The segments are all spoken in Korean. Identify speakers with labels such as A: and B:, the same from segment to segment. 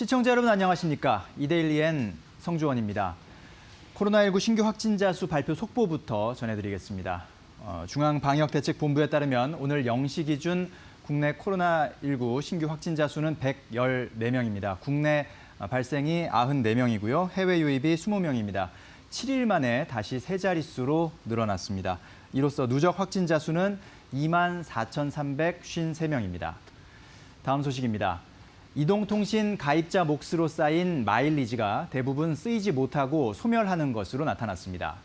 A: 시청자 여러분 안녕하십니까? 이데일리엔 성주원입니다. 코로나19 신규 확진자 수 발표 속보부터 전해드리겠습니다. 중앙방역대책본부에 따르면 오늘 0시 기준 국내 코로나19 신규 확진자 수는 114명입니다. 국내 발생이 94명이고요. 해외 유입이 20명입니다. 7일 만에 다시 세 자릿수로 늘어났습니다. 이로써 누적 확진자 수는 24,353명입니다. 다음 소식입니다. 이동통신 가입자 몫으로 쌓인 마일리지가 대부분 쓰이지 못하고 소멸하는 것으로 나타났습니다.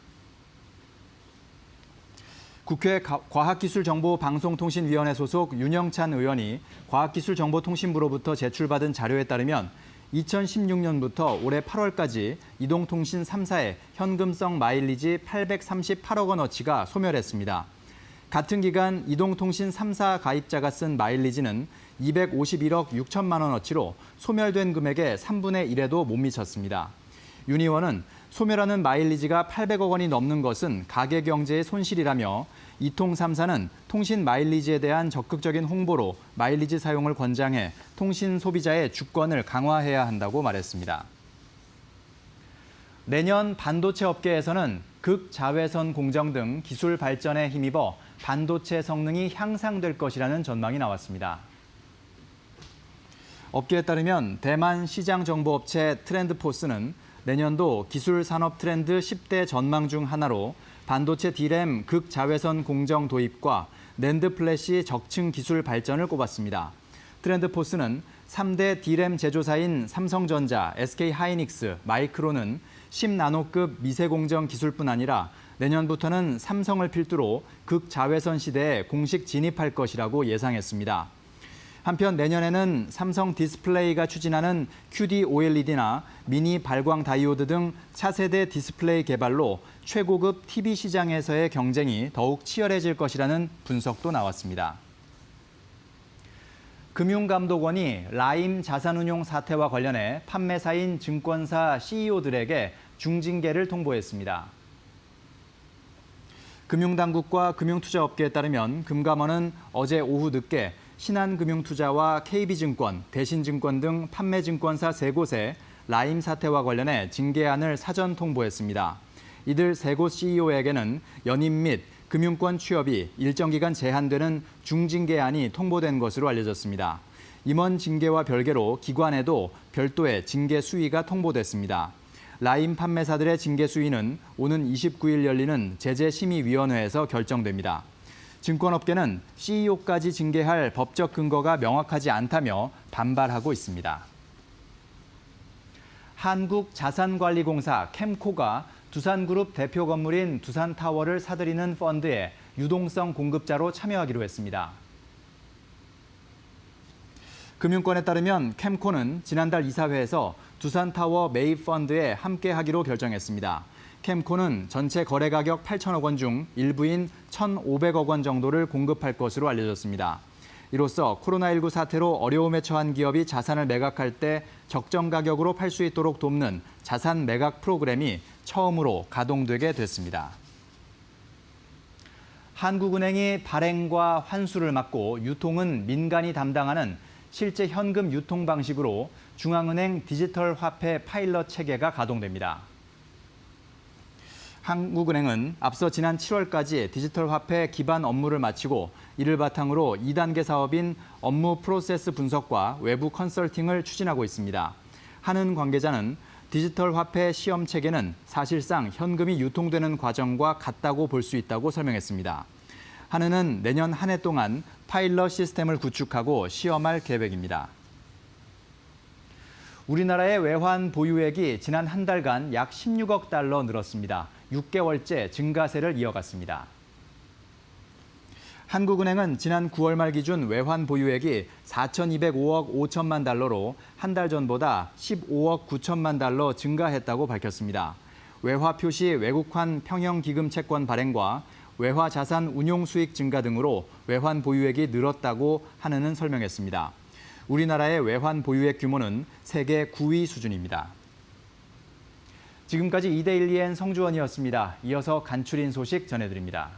A: 국회 과학기술정보방송통신위원회 소속 윤영찬 의원이 과학기술정보통신부로부터 제출받은 자료에 따르면 2016년부터 올해 8월까지 이동통신 3사의 현금성 마일리지 838억 원어치가 소멸했습니다. 같은 기간 이동통신 3사 가입자가 쓴 마일리지는 251억 6천만 원어치로 소멸된 금액의 3분의 1에도 못 미쳤습니다. 윤 의원은 소멸하는 마일리지가 800억 원이 넘는 것은 가계경제의 손실이라며 이통 3사는 통신 마일리지에 대한 적극적인 홍보로 마일리지 사용을 권장해 통신 소비자의 주권을 강화해야 한다고 말했습니다. 내년 반도체 업계에서는 극자외선 공정 등 기술 발전에 힘입어 반도체 성능이 향상될 것이라는 전망이 나왔습니다. 업계에 따르면 대만 시장정보업체 트렌드포스는 내년도 기술 산업 트렌드 10대 전망 중 하나로 반도체 D램 극자외선 공정 도입과 낸드 플래시 적층 기술 발전을 꼽았습니다. 트렌드포스는 3대 D램 제조사인 삼성전자, SK하이닉스, 마이크론은 10나노급 미세공정 기술뿐 아니라 내년부터는 삼성을 필두로 극자외선 시대에 공식 진입할 것이라고 예상했습니다. 한편 내년에는 삼성 디스플레이가 추진하는 QD-OLED나 미니 발광 다이오드 등 차세대 디스플레이 개발로 최고급 TV 시장에서의 경쟁이 더욱 치열해질 것이라는 분석도 나왔습니다. 금융감독원이 라임 자산운용 사태와 관련해 판매사인 증권사 CEO들에게 중징계를 통보했습니다. 금융당국과 금융투자업계에 따르면 금감원은 어제 오후 늦게 신한금융투자와 KB증권, 대신증권 등 판매증권사 3곳에 라임 사태와 관련해 징계안을 사전 통보했습니다. 이들 3곳 CEO에게는 연임 및 금융권 취업이 일정 기간 제한되는 중징계안이 통보된 것으로 알려졌습니다. 임원 징계와 별개로 기관에도 별도의 징계 수위가 통보됐습니다. 라임 판매사들의 징계 수위는 오는 29일 열리는 제재심의위원회에서 결정됩니다. 증권업계는 CEO까지 징계할 법적 근거가 명확하지 않다며 반발하고 있습니다. 한국자산관리공사 캠코가 두산그룹 대표 건물인 두산타워를 사들이는 펀드에 유동성 공급자로 참여하기로 했습니다. 금융권에 따르면 캠코는 지난달 이사회에서 두산타워 매입 펀드에 함께하기로 결정했습니다. 캠코는 전체 거래 가격 8천억 원 중 일부인 1,500억 원 정도를 공급할 것으로 알려졌습니다. 이로써 코로나19 사태로 어려움에 처한 기업이 자산을 매각할 때 적정 가격으로 팔 수 있도록 돕는 자산 매각 프로그램이 처음으로 가동되게 됐습니다. 한국은행이 발행과 환수를 맡고 유통은 민간이 담당하는 실제 현금 유통 방식으로 중앙은행 디지털 화폐 파일럿 체계가 가동됩니다. 한국은행은 앞서 지난 7월까지 디지털 화폐 기반 업무를 마치고 이를 바탕으로 2단계 사업인 업무 프로세스 분석과 외부 컨설팅을 추진하고 있습니다. 한은 관계자는 디지털 화폐 시험 체계는 사실상 현금이 유통되는 과정과 같다고 볼 수 있다고 설명했습니다. 한은은 내년 한 해 동안 파일럿 시스템을 구축하고 시험할 계획입니다. 우리나라의 외환 보유액이 지난 한 달간 약 16억 달러 늘었습니다. 6개월째 증가세를 이어갔습니다. 한국은행은 지난 9월 말 기준 외환 보유액이 4,205억 5천만 달러로 한 달 전보다 15억 9천만 달러 증가했다고 밝혔습니다. 외화 표시 외국환 평형 기금 채권 발행과 외화 자산 운용 수익 증가 등으로 외환 보유액이 늘었다고 한은은 설명했습니다. 우리나라의 외환 보유액 규모는 세계 9위 수준입니다. 지금까지 이데일리엔 성주원이었습니다. 이어서 간추린 소식 전해드립니다.